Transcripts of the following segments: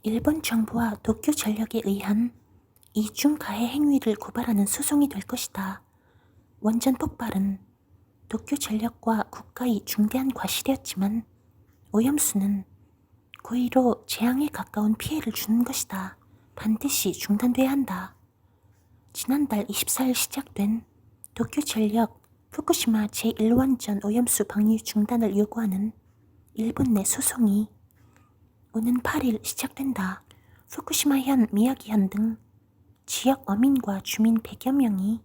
일본 정부와 도쿄 전력에 의한 이중 가해 행위를 고발하는 소송이 될 것이다. 원전 폭발은 도쿄 전력과 국가의 중대한 과실이었지만 오염수는 고의로 재앙에 가까운 피해를 주는 것이다. 반드시 중단돼야 한다. 지난달 24일 시작된 도쿄 전력 후쿠시마 제1원전 오염수 방류 중단을 요구하는 일본 내 소송이 오는 8일 시작된다. 후쿠시마현, 미야기현 등 지역 어민과 주민 100여 명이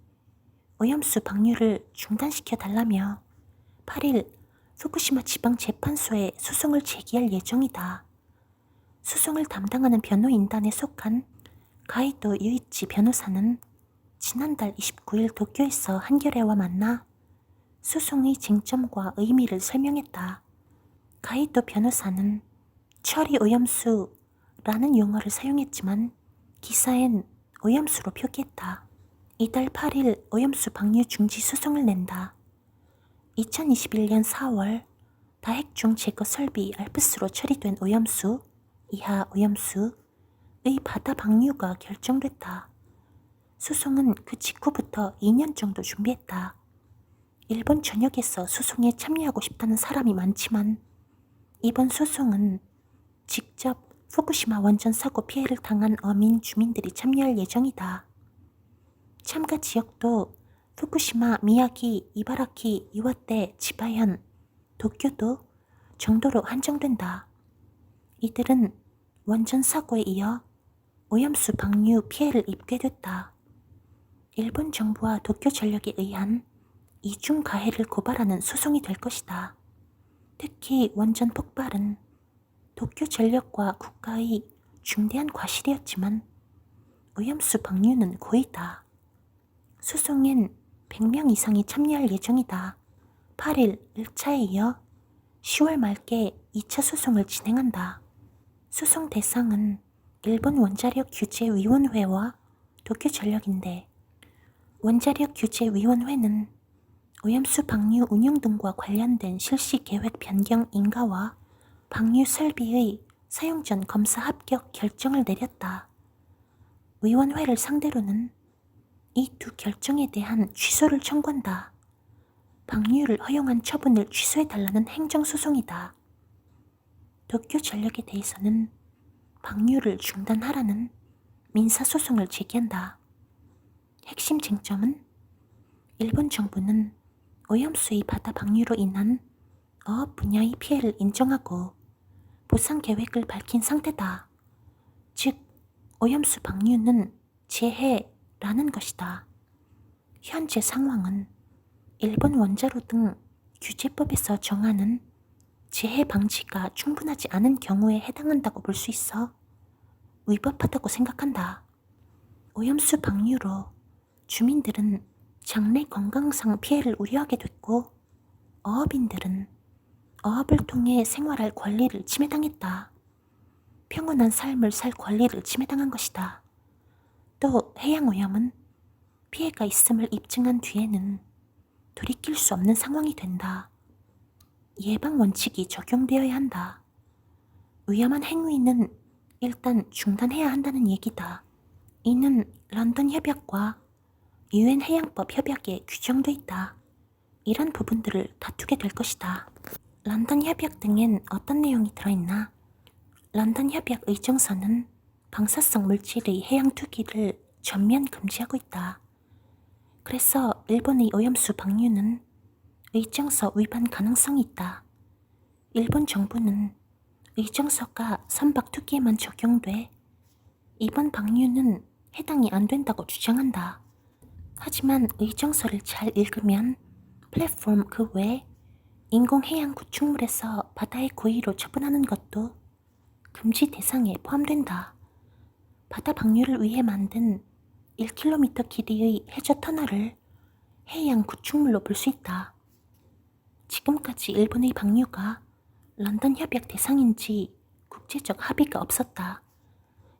오염수 방류를 중단시켜달라며 8일 후쿠시마 지방재판소에 소송을 제기할 예정이다. 소송을 담당하는 변호인단에 속한 가이도 유이치 변호사는 지난달 29일 도쿄에서 한겨레와 만나 소송의 쟁점과 의미를 설명했다. 가이도 변호사는 처리 오염수라는 용어를 사용했지만 기사엔 오염수로 표기했다. 이달 8일 오염수 방류 중지 소송을 낸다. 2021년 4월 다핵종 제거 설비 알프스로 처리된 오염수, 이하 오염수의 바다 방류가 결정됐다. 소송은 그 직후부터 2년 정도 준비했다. 일본 전역에서 소송에 참여하고 싶다는 사람이 많지만 이번 소송은 직접 후쿠시마 원전 사고 피해를 당한 어민 주민들이 참여할 예정이다. 참가 지역도 후쿠시마, 미야기, 이바라키, 이와테, 지바현, 도쿄도 정도로 한정된다. 이들은 원전 사고에 이어 오염수 방류 피해를 입게 됐다. 일본 정부와 도쿄 전력에 의한 이중 가해를 고발하는 소송이 될 것이다. 특히 원전 폭발은 도쿄 전력과 국가의 중대한 과실이었지만 오염수 방류는 고의다. 소송엔 100명 이상이 참여할 예정이다. 8일 1차에 이어 10월 말께 2차 소송을 진행한다. 소송 대상은 일본 원자력 규제위원회와 도쿄 전력인데 원자력 규제위원회는 오염수 방류 운영 등과 관련된 실시 계획 변경 인가와 방류 설비의 사용 전 검사 합격 결정을 내렸다. 위원회를 상대로는 이 두 결정에 대한 취소를 청구한다. 방류를 허용한 처분을 취소해달라는 행정소송이다. 도쿄 전력에 대해서는 방류를 중단하라는 민사소송을 제기한다. 핵심 쟁점은 일본 정부는 오염수의 바다 방류로 인한 어업 분야의 피해를 인정하고 보상 계획을 밝힌 상태다. 즉, 오염수 방류는 재해라는 것이다. 현재 상황은 일본 원자로 등 규제법에서 정하는 재해 방지가 충분하지 않은 경우에 해당한다고 볼 수 있어 위법하다고 생각한다. 오염수 방류로 주민들은 장래 건강상 피해를 우려하게 됐고 어업인들은 어업을 통해 생활할 권리를 침해당했다. 평온한 삶을 살 권리를 침해당한 것이다. 또 해양오염은 피해가 있음을 입증한 뒤에는 돌이킬 수 없는 상황이 된다. 예방 원칙이 적용되어야 한다. 위험한 행위는 일단 중단해야 한다는 얘기다. 이는 런던 협약과 유엔 해양법 협약에 규정돼 있다. 이런 부분들을 다투게 될 것이다. 런던 협약 등엔 어떤 내용이 들어있나? 런던 협약 의정서는 방사성 물질의 해양 투기를 전면 금지하고 있다. 그래서 일본의 오염수 방류는 의정서 위반 가능성이 있다. 일본 정부는 의정서가 선박 투기에만 적용돼 이번 방류는 해당이 안 된다고 주장한다. 하지만 의정서를 잘 읽으면 플랫폼 그 외 인공해양 구축물에서 바다에 고의로 처분하는 것도 금지 대상에 포함된다. 바다 방류를 위해 만든 1km 길이의 해저 터널을 해양 구축물로 볼 수 있다. 지금까지 일본의 방류가 런던 협약 대상인지 국제적 합의가 없었다.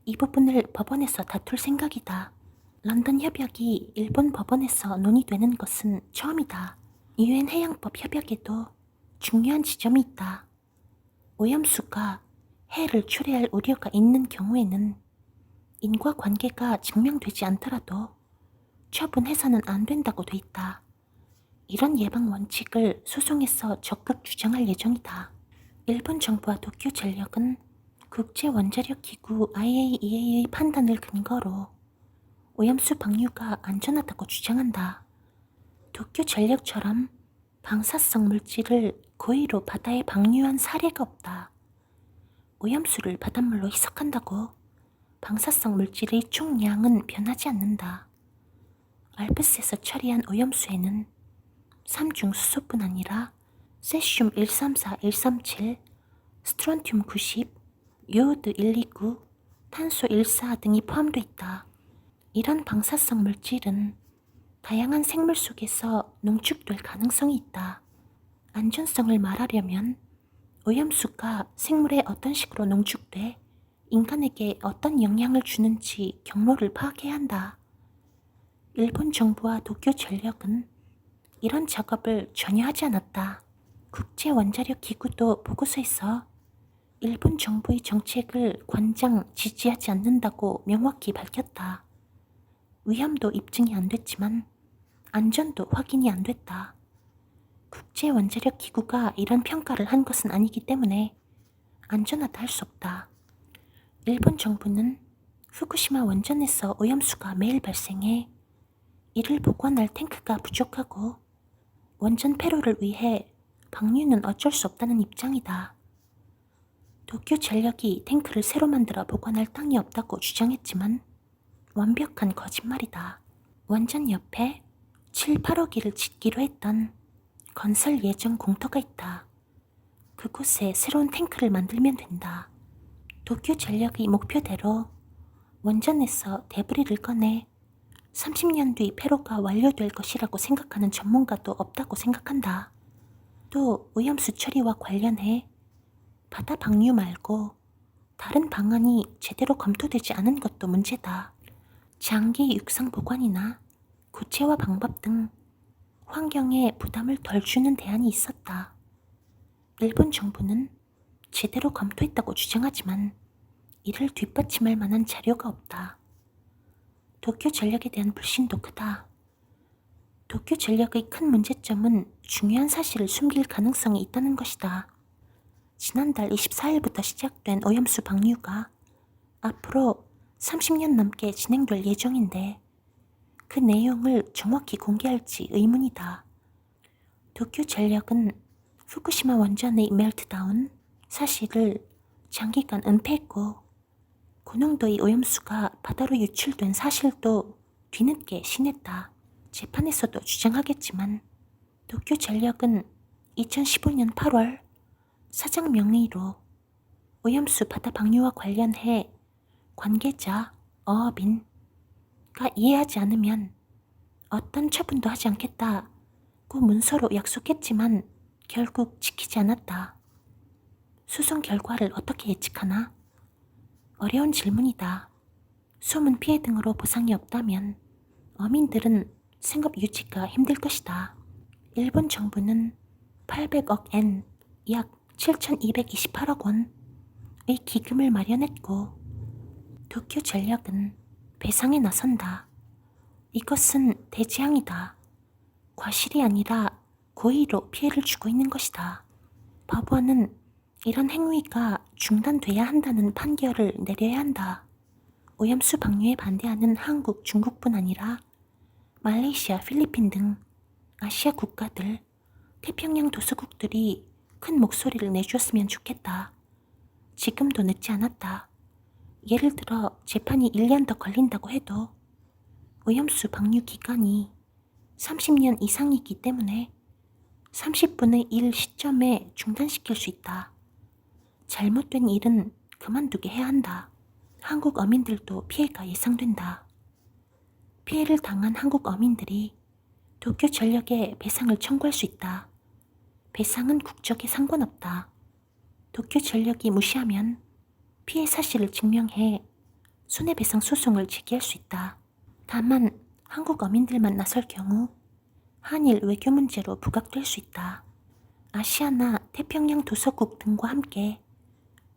이 부분을 법원에서 다툴 생각이다. 런던 협약이 일본 법원에서 논의되는 것은 처음이다. 유엔 해양법 협약에도 중요한 지점이 있다. 오염수가 해를 초래할 우려가 있는 경우에는 인과관계가 증명되지 않더라도 처분해서는 안 된다고 돼 있다. 이런 예방 원칙을 소송에서 적극 주장할 예정이다. 일본 정부와 도쿄전력은 국제원자력기구 IAEA의 판단을 근거로 오염수 방류가 안전하다고 주장한다. 도쿄전력처럼 방사성 물질을 고의로 바다에 방류한 사례가 없다. 오염수를 바닷물로 희석한다고 방사성 물질의 총량은 변하지 않는다. 알프스에서 처리한 오염수에는 삼중 수소뿐 아니라 세슘 134, 137, 스트론튬 90, 요오드 129, 탄소 14 등이 포함돼 있다. 이런 방사성 물질은 다양한 생물 속에서 농축될 가능성이 있다. 안전성을 말하려면 오염수가 생물에 어떤 식으로 농축돼 인간에게 어떤 영향을 주는지 경로를 파악해야 한다. 일본 정부와 도쿄전력은 이런 작업을 전혀 하지 않았다. 국제원자력기구도 보고서에서 일본 정부의 정책을 관장 지지하지 않는다고 명확히 밝혔다. 위험도 입증이 안 됐지만 안전도 확인이 안 됐다. 국제원자력기구가 이런 평가를 한 것은 아니기 때문에 안전하다 할 수 없다. 일본 정부는 후쿠시마 원전에서 오염수가 매일 발생해 이를 보관할 탱크가 부족하고 원전 폐로를 위해 방류는 어쩔 수 없다는 입장이다. 도쿄전력이 탱크를 새로 만들어 보관할 땅이 없다고 주장했지만 완벽한 거짓말이다. 원전 옆에 7, 8억이를 짓기로 했던 건설 예정 공터가 있다. 그곳에 새로운 탱크를 만들면 된다. 도쿄전력의 목표대로 원전에서 데브리를 꺼내 30년 뒤 폐로가 완료될 것이라고 생각하는 전문가도 없다고 생각한다. 또 오염수 처리와 관련해 바다 방류 말고 다른 방안이 제대로 검토되지 않은 것도 문제다. 장기 육상 보관이나 고체화 방법 등 환경에 부담을 덜 주는 대안이 있었다. 일본 정부는 제대로 검토했다고 주장하지만 이를 뒷받침할 만한 자료가 없다. 도쿄전력에 대한 불신도 크다. 도쿄전력의 큰 문제점은 중요한 사실을 숨길 가능성이 있다는 것이다. 지난달 24일부터 시작된 오염수 방류가 앞으로 30년 넘게 진행될 예정인데 그 내용을 정확히 공개할지 의문이다. 도쿄전력은 후쿠시마 원전의 멜트다운 사실을 장기간 은폐했고 고농도의 오염수가 바다로 유출된 사실도 뒤늦게 신했다. 재판에서도 주장하겠지만 도쿄전력은 2015년 8월 사장 명의로 오염수 바다 방류와 관련해 관계자, 어업인가 이해하지 않으면 어떤 처분도 하지 않겠다고 문서로 약속했지만 결국 지키지 않았다. 소송 결과를 어떻게 예측하나? 어려운 질문이다. 소문 피해 등으로 보상이 없다면 어민들은 생업 유지가 힘들 것이다. 일본 정부는 800억 엔, 약 7,228억 원의 기금을 마련했고 도쿄전력은 배상에 나선다. 이것은 대재앙이다. 과실이 아니라 고의로 피해를 주고 있는 것이다. 법원은 이런 행위가 중단돼야 한다는 판결을 내려야 한다. 오염수 방류에 반대하는 한국, 중국뿐 아니라 말레이시아, 필리핀 등 아시아 국가들, 태평양 도서국들이 큰 목소리를 내주었으면 좋겠다. 지금도 늦지 않았다. 예를 들어 재판이 1년 더 걸린다고 해도 오염수 방류 기간이 30년 이상이기 때문에 30분의 1 시점에 중단시킬 수 있다. 잘못된 일은 그만두게 해야 한다. 한국 어민들도 피해가 예상된다. 피해를 당한 한국 어민들이 도쿄전력에 배상을 청구할 수 있다. 배상은 국적에 상관없다. 도쿄전력이 무시하면 피해 사실을 증명해 손해배상 소송을 제기할 수 있다. 다만 한국 어민들만 나설 경우 한일 외교 문제로 부각될 수 있다. 아시아나 태평양 도서국 등과 함께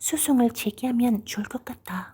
소송을 제기하면 좋을 것 같아.